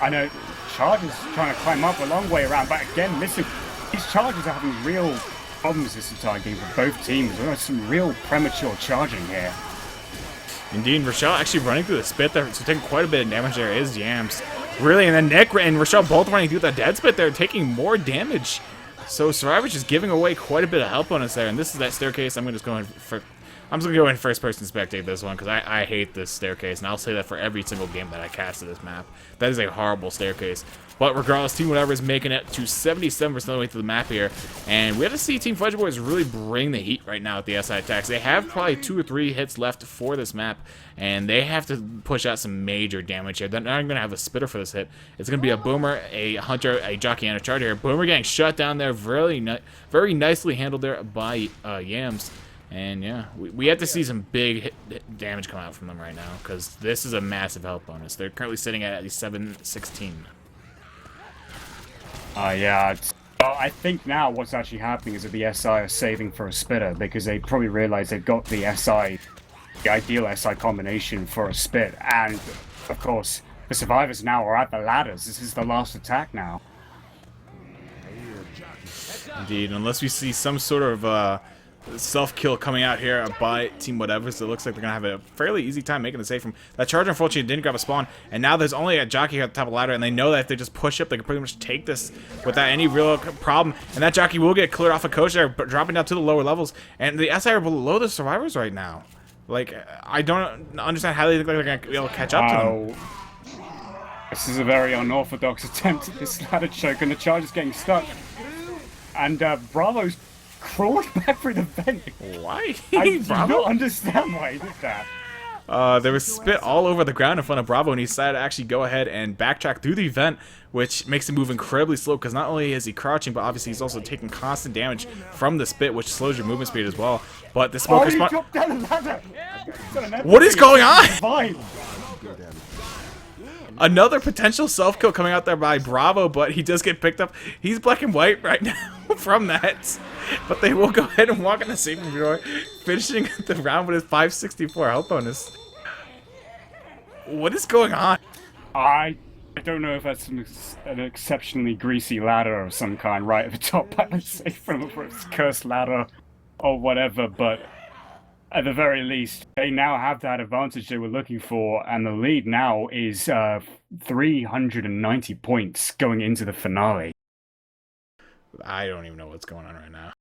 I know Charger's trying to climb up a long way around, but again, these Chargers are having real problems this entire game for both teams. There's some real premature charging here. Indeed, Rochelle actually running through the spit there, so taking quite a bit of damage there is Yams. Really, and then Nick and Rochelle both running through the dead spit there, taking more damage. So Survivor's just giving away quite a bit of health bonus there, and this is that staircase. I'm just going to go in first person spectate this one because I hate this staircase, and I'll say that for every single game that I cast to this map. That is a horrible staircase. But regardless, Team Whatevers making it to 77% of the way through the map here. And we have to see Team FudgeBoys really bring the heat right now with the SI attacks. They have probably 2 or 3 hits left for this map, and they have to push out some major damage here. They're not going to have a spitter for this hit. It's going to be a Boomer, a Hunter, a Jockey, and a Charger here. Boomer getting shut down there. Very nicely handled there by Yams. And yeah, we have to see some big damage come out from them right now, because this is a massive health bonus. They're currently sitting at least 716. Yeah, Well, I think now what's actually happening is that the SI are saving for a spitter because they probably realize they've got the SI, the ideal SI combination for a spit. And, of course, the survivors now are at the ladders. This is the last attack now. Indeed, unless we see some sort of self-kill coming out here by Team Whatever, so it looks like they're going to have a fairly easy time making the save from that charger. Unfortunately, didn't grab a spawn, and now there's only a jockey here at the top of the ladder, and they know that if they just push up, they can pretty much take this without any real problem, and that jockey will get cleared off a coach there, but dropping down to the lower levels, and the SI are below the survivors right now. Like, I don't understand how they think they're going to be able to catch up to them. This is a very unorthodox attempt at this ladder choke, and the charger's getting stuck. And Bravo's crawling back through the vent. Why? I do not understand why he did that. There was spit all over the ground in front of Bravo, and he decided to actually go ahead and backtrack through the vent, which makes him move incredibly slow, because not only is he crouching, but obviously he's also taking constant damage from the spit, which slows your movement speed as well. But the smoker he dropped down the ladder! What is going on? Fine. Another potential self-kill coming out there by Bravo, but he does get picked up. He's black and white right now from that. But they will go ahead and walk in the saving door, finishing the round with his 564 health bonus. What is going on? I don't know if that's an exceptionally greasy ladder of some kind right at the top, I'd say, from a cursed ladder or whatever, but at the very least, they now have that advantage they were looking for, and the lead now is 390 points going into the finale. I don't even know what's going on right now.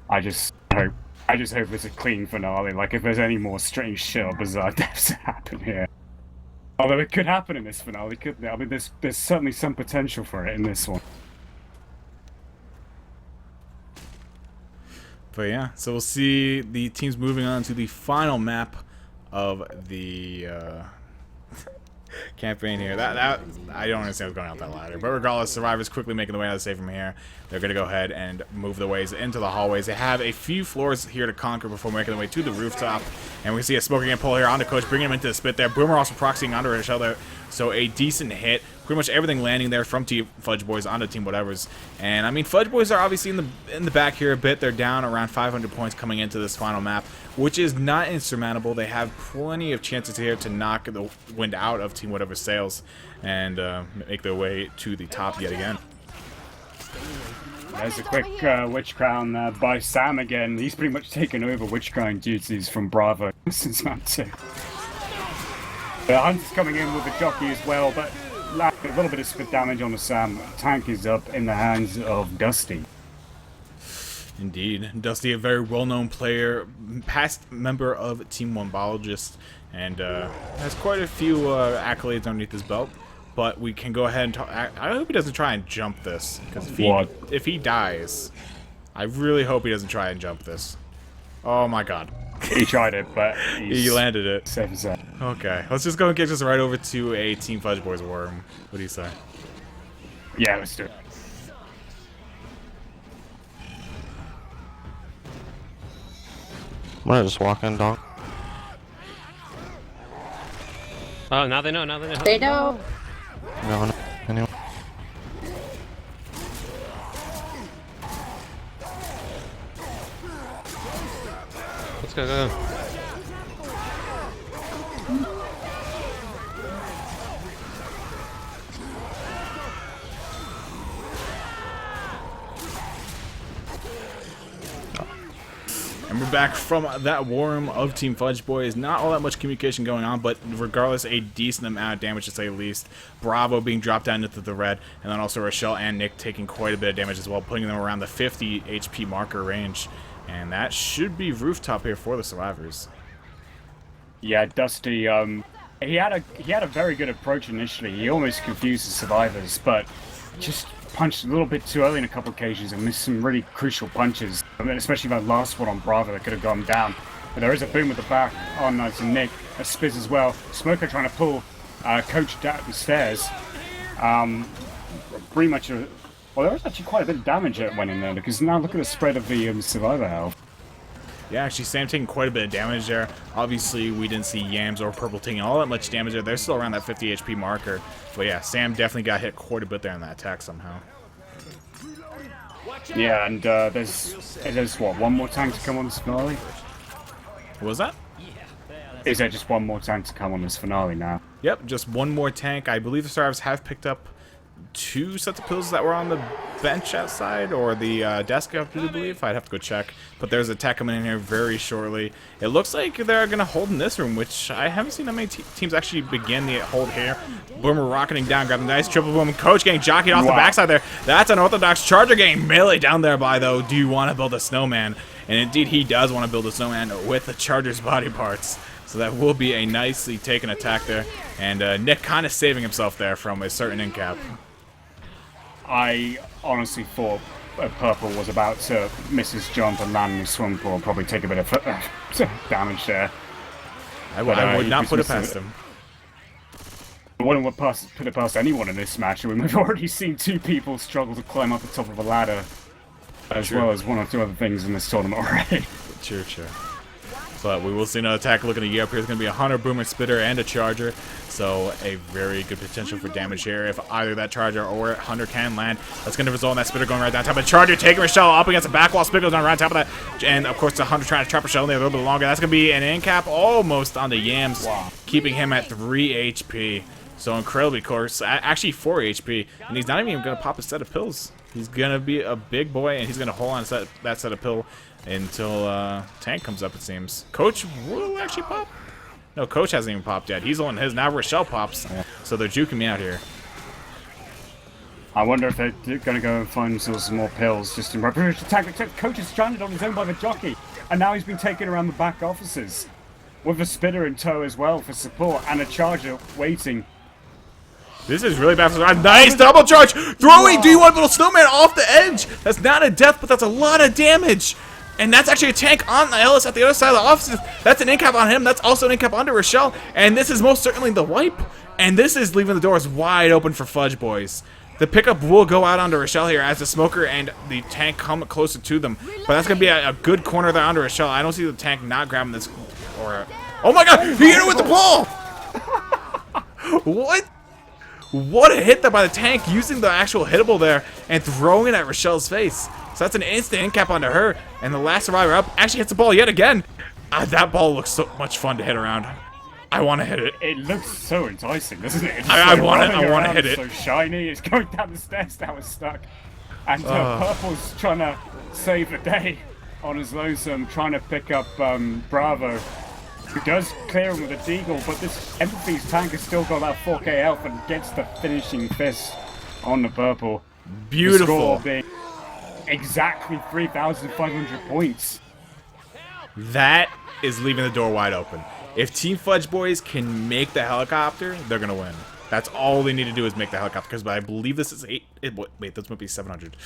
I just hope it's a clean finale. Like, if there's any more strange shit or bizarre deaths that happen here. Although it could happen in this finale, couldn't it? I mean, there's certainly some potential for it in this one. But yeah, so we'll see the teams moving on to the final map of the campaign here. That I don't understand what's going on with that ladder. But regardless, survivors quickly making the way out of the safe from here. They're going to go ahead and move the ways into the hallways. They have a few floors here to conquer before making their way to the rooftop. And we see a smoker getting pulled here onto Coach, bringing him into the spit there. Boomer also proxying onto each other. So a decent hit. Pretty much everything landing there from Team FudgeBoys onto Team Whatever's. And I mean, FudgeBoys are obviously in the back here a bit. They're down around 500 points coming into this final map, which is not insurmountable. They have plenty of chances here to knock the wind out of Team Whatever's sails and make their way to the top yet again. There's a quick Witch Crown by Sam again. He's pretty much taken over Witch Crown duties from Bravo since map 2. The Hunt's coming in with the jockey as well, but a little bit of spit damage on the Sam. Tank is up in the hands of Dusty. Indeed. Dusty, a very well-known player, past member of Team Wombologist, and has quite a few accolades underneath his belt. But we can go ahead and talk. I hope he doesn't try and jump this, because if he dies, I really hope he doesn't try and jump this. Oh my god. He tried it, but he landed it. Safe as that. Okay, let's just go and get this right over to a Team FudgeBoys worm. What do you say? Yeah, let's do it. I'm gonna just walk in, dog. Oh, now they know, now they know. They know. Going anyway. Let's go, go, go. And we're back from that worm of Team FudgeBoys. Not all that much communication going on, but regardless, a decent amount of damage to say the least. Bravo being dropped down into the red, and then also Rochelle and Nick taking quite a bit of damage as well, putting them around the 50 HP marker range. And that should be rooftop here for the survivors. Yeah, Dusty, he had a very good approach initially. He almost confused the survivors, but just punched a little bit too early in a couple occasions and missed some really crucial punches. I mean, especially that last one on Bravo that could have gone down. But there is a boom at the back on to Nick, a Spiz as well. Smoker trying to pull Coach down the stairs. Pretty much well, there was actually quite a bit of damage that went in there, because now look at the spread of the survivor health. Yeah, actually, Sam taking quite a bit of damage there. Obviously, we didn't see Yams or Purple taking all that much damage there. They're still around that 50 HP marker. But yeah, Sam definitely got hit quite a bit there on that attack somehow. Yeah, and there's what, one more tank to come on this finale? What was that? Is there just one more tank to come on this finale now? Yep, just one more tank. I believe the survivors have picked up 2 sets of pills that were on the bench outside, or the desk, I do believe. I'd have to go check. But there's a tech coming in here very shortly. It looks like they're going to hold in this room, which I haven't seen that many teams actually begin the hold here. Boomer rocketing down, grabbing a nice triple boom. Coach getting jockeyed off the backside there. That's an Orthodox Charger getting melee down there by, though. Do you want to build a snowman? And indeed, he does want to build a snowman with the Charger's body parts. So that will be a nicely taken attack there. And Nick kind of saving himself there from a certain in-cap. I honestly thought Purple was about to miss his jump and land in the swim pool and probably take a bit of damage there. I would not put it past him. I wouldn't put it past anyone in this match. I mean, we've already seen 2 people struggle to climb up the top of a ladder, as well as 1 or 2 other things in this tournament already. Sure. But we will see another attack looking at you up here. It's going to be a Hunter, Boomer, Spitter, and a Charger. So a very good potential for damage here if either that Charger or Hunter can land. That's going to result in that Spitter going right down top of the Charger, taking Rochelle up against the back wall. Spitter goes on right top of that. And, of course, the Hunter trying to trap Rochelle in there a little bit longer. That's going to be an in-cap almost on the Yams, keeping him at 3 HP. So incredibly close. Actually, 4 HP. And he's not even going to pop a set of pills. He's going to be a big boy, and he's going to hold on to that set of pill until tank comes up, it seems. Coach will actually pop? No, Coach hasn't even popped yet. He's on his. Now Rochelle pops. So they're juking me out here. I wonder if they're going to go and find themselves some more pills just in preparation to attack. Coach is stranded on his own by the jockey, and now he's been taken around the back offices with a Spitter in tow as well for support and a Charger waiting. This is really bad for the nice double charge! Throwing D1 little snowman off the edge! That's not a death, but that's a lot of damage! And that's actually a tank on the Ellis at the other side of the offices. That's an in-cap on him. That's also an in-cap under Rochelle. And this is most certainly the wipe. And this is leaving the doors wide open for FudgeBoys. The pickup will go out onto Rochelle here as the Smoker and the tank come closer to them. But that's going to be a good corner there under Rochelle. I don't see the tank not grabbing this. Oh my god! He hit it with the ball! What? What a hit there by the tank, using the actual hittable there and throwing it at Rochelle's face. So that's an instant in-cap onto her. And the last survivor up actually hits the ball yet again. That ball looks so much fun to hit around. I want to hit it. It looks so enticing, doesn't it? I want to hit it. It's so shiny. It's going down the stairs. Now it's stuck. And Purple's trying to save the day on his lonesome, trying to pick up Bravo, who does clear him with a deagle, but this Empathy's tank has still got that 4k health and gets the finishing fist on the Purple. Beautiful. The score being exactly 3,500 points. That is leaving the door wide open. If Team FudgeBoys can make the helicopter, they're going to win. That's all they need to do is make the helicopter, because I believe this is wait, this might be 700.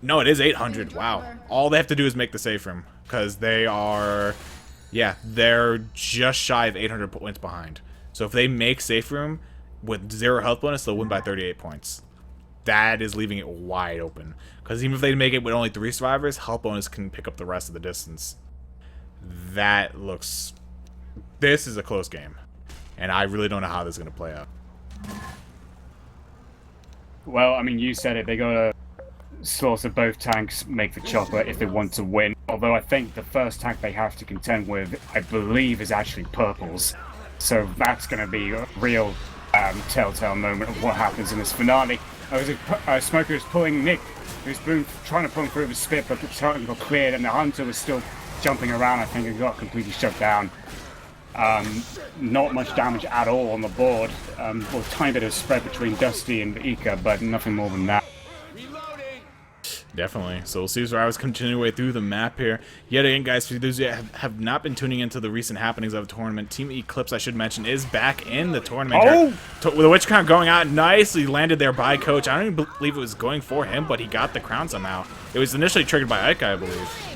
No, it is 800. Wow. All they have to do is make the safe room, because they are, yeah, they're just shy of 800 points behind. So if they make safe room with 0 health bonus, they'll win by 38 points. That is leaving it wide open, because even if they make it with only 3 survivors, health bonus can pick up the rest of the distance. That looks... This is a close game, and I really don't know how this is going to play out. Well, I mean, you said it. They gotta slaughter both tanks, make the chopper if they want to win. Although I think the first tank they have to contend with, I believe, is actually Purple's. So that's going to be a real telltale moment of what happens in this finale. Smoker is pulling Nick, who's been trying to pull him through the spit, but the target got cleared, and the Hunter was still jumping around. I think it got completely shut down. Not much damage at all on the board. Well, a tiny bit of spread between Dusty and Ika, but nothing more than that. Definitely. So we'll see if survivors continue their way through the map here. Yet again, guys, for those who have not been tuning into the recent happenings of the tournament, Team Eclipse, I should mention, is back in the tournament. With the Witch Crown going out, nicely landed there by Coach. I don't even believe it was going for him, but he got the crown somehow. It was initially triggered by Ika, I believe.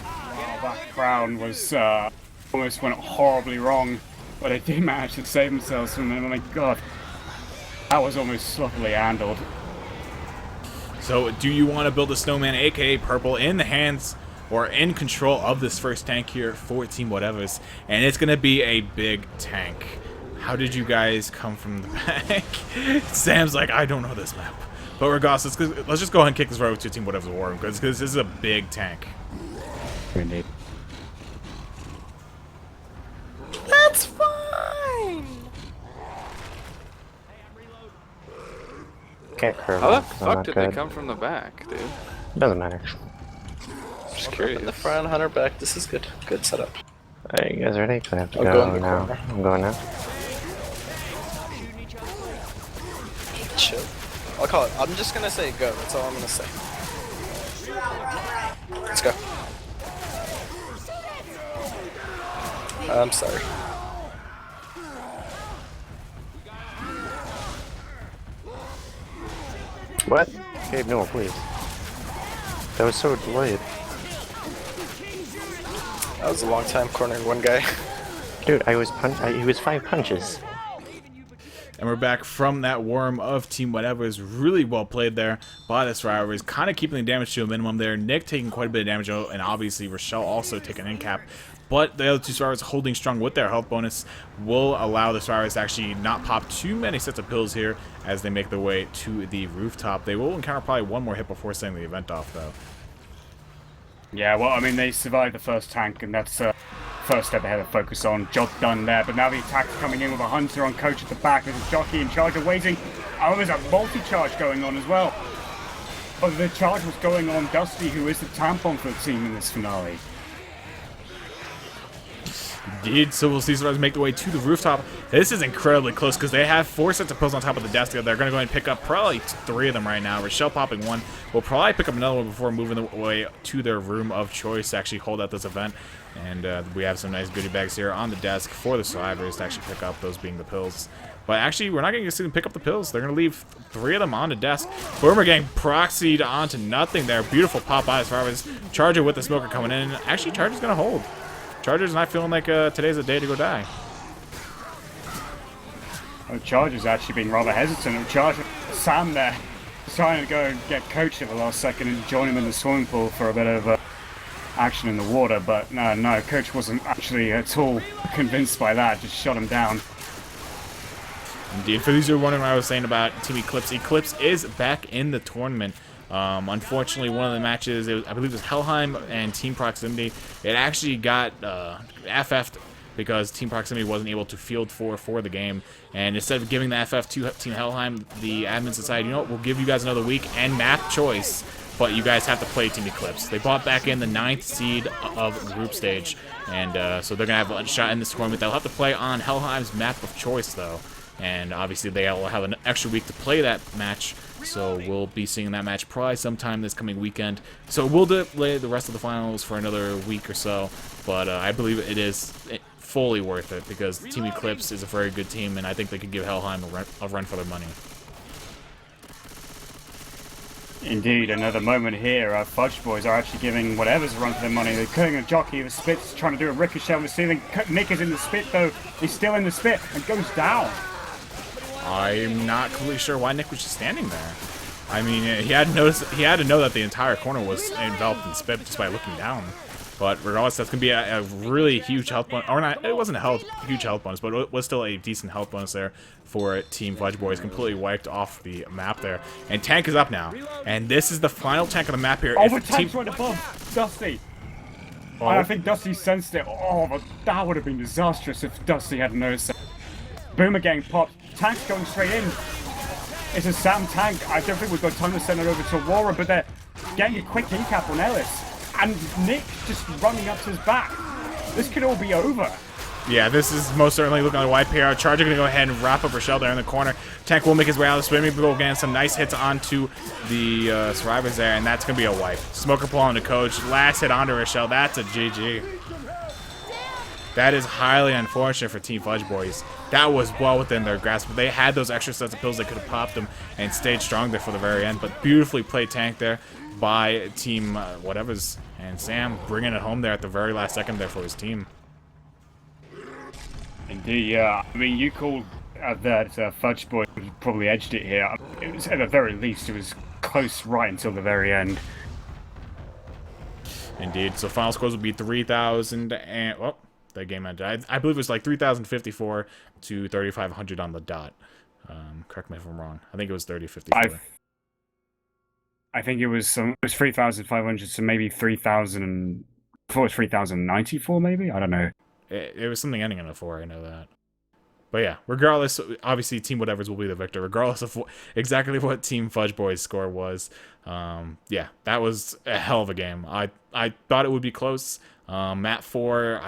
Wow, that crown was almost went horribly wrong, but they did manage to save themselves from it. Oh my god, that was almost sloppily handled. So, do you want to build a snowman, aka Purple, in the hands or in control of this first tank here for Team Whatever's, and it's going to be a big tank. How did you guys come from the back? Sam's like, I don't know this map. But regardless, let's just go ahead and kick this right over to Team Whatever's war room, because this is a big tank. Indeed. That's fine. Can't curve. How the I'm fuck not did good. they come from the back, dude? Doesn't matter. Just In curious. the front, Hunter back. This is good. Good setup. Alright, you guys ready? 'Cause I have to I'll go, go in the now. corner. I'm going now. Chill. I'll call it. I'm just gonna say go. That's all I'm gonna say. Let's go. I'm sorry. What? Gabe, no, please. That was so delayed. That was a long time cornering one guy. Dude, he was 5 punches. And we're back from that worm of Team Whatever's. Really well played there by the Survivors. Kind of keeping the damage to a minimum there. Nick taking quite a bit of damage, and obviously Rochelle also taking an in-cap. But the other two Survivors holding strong with their health bonus will allow the Survivors to actually not pop too many sets of pills here as they make their way to the rooftop. They will encounter probably one more hit before setting the event off, though. Yeah, well, I mean, they survived the first tank, and that's first step ahead to focus on. Job done there, but now the attack's coming in with a Hunter on Coach at the back. There's a Jockey in charge of waiting. Oh, there's a multi-charge going on as well. But the charge was going on Dusty, who is the tampon for the team in this finale. Indeed, so we'll see Survivors make their way to the rooftop. This is incredibly close because they have 4 sets of pills on top of the desk. They're going to go ahead and pick up probably 3 of them right now. Rochelle popping 1. We'll probably pick up another one before moving the way to their room of choice to actually hold out this event. And we have some nice goodie bags here on the desk for the Survivors to actually pick up, those being the pills. But actually, we're not going to see them pick up the pills. They're going to leave 3 of them on the desk. Boomer getting proxied onto nothing there. Beautiful pop by the Survivors. Charger with the smoker coming in. Actually, Charger's going to hold. Charger's not feeling like today's a day to go die. Oh, Charger's actually being rather hesitant. Charger, Sam there, trying to go and get Coach at the last second and join him in the swimming pool for a bit of action in the water. But no, Coach wasn't actually at all convinced by that. Just shut him down. Indeed. For these who are wondering what I was saying about Team Eclipse, Eclipse is back in the tournament. Unfortunately, one of the matches, I believe it was Helheim and Team Proximity, it actually got FF'd because Team Proximity wasn't able to field for the game. And instead of giving the FF to Team Helheim, the admins decided, you know what, we'll give you guys another week and map choice, but you guys have to play Team Eclipse. They brought back in the 9th seed of group stage, and so they're going to have a shot in this tournament. They'll have to play on Helheim's map of choice, though. And obviously they will have an extra week to play that match, so we'll be seeing that match probably sometime this coming weekend. So we'll delay the rest of the finals for another week or so, but I believe it is fully worth it because Team Eclipse is a very good team, and I think they could give Helheim a run for their money. Indeed, another moment here. FudgeBoys are actually giving Whatever's a run for their money. They're cutting a Jockey, the spit's trying to do a ricochet on the ceiling. Nick is in the spit though. He's still in the spit and goes down. I'm not completely sure why Nick was just standing there. I mean, he had to know that the entire corner was enveloped in spit just by looking down. But regardless, that's going to be a really huge health bonus. Or not, it wasn't a huge health bonus, but it was still a decent health bonus there for Team FudgeBoys. Completely wiped off the map there. And tank is up now. And this is the final tank of the map here. Oh, the tank's right above Dusty. Oh. I think Dusty sensed it. Oh, but that would have been disastrous if Dusty hadn't noticed it. Boomer getting popped. Tank's going straight in. It's a Sam tank. I don't think we've got time to send it over to Aurora, but they're getting a quick in-cap on Ellis. And Nick just running up to his back. This could all be over. Yeah, this is most certainly looking like a wide pair. Charger going to go ahead and wrap up Rochelle there in the corner. Tank will make his way out of the swimming pool again. Some nice hits onto the Survivors there, and that's going to be a wipe. Smoker pull on the Coach. Last hit onto Rochelle. That's a GG. That is highly unfortunate for Team FudgeBoys. That was well within their grasp. But they had those extra sets of pills. They could have popped them and stayed strong there for the very end. But beautifully played tank there by Team Whatever's. And Sam bringing it home there at the very last second there for his team. Indeed, yeah. I mean, you called that FudgeBoy probably edged it here. It was, at the very least, it was close right until the very end. Indeed. So final scores would be 3,000 and... Well, that game ended. I believe it was like 3,054 to 3,500 on the dot. Correct me if I'm wrong. I think it was 3,054. I think it was 3,500, so maybe 3,000. I thought it was 3,094, maybe. I don't know. It was something ending in a 4. I know that. But yeah, regardless, obviously Team Whatevers will be the victor, regardless of exactly what Team FudgeBoys' score was. Yeah, that was a hell of a game. I thought it would be close. Map 4.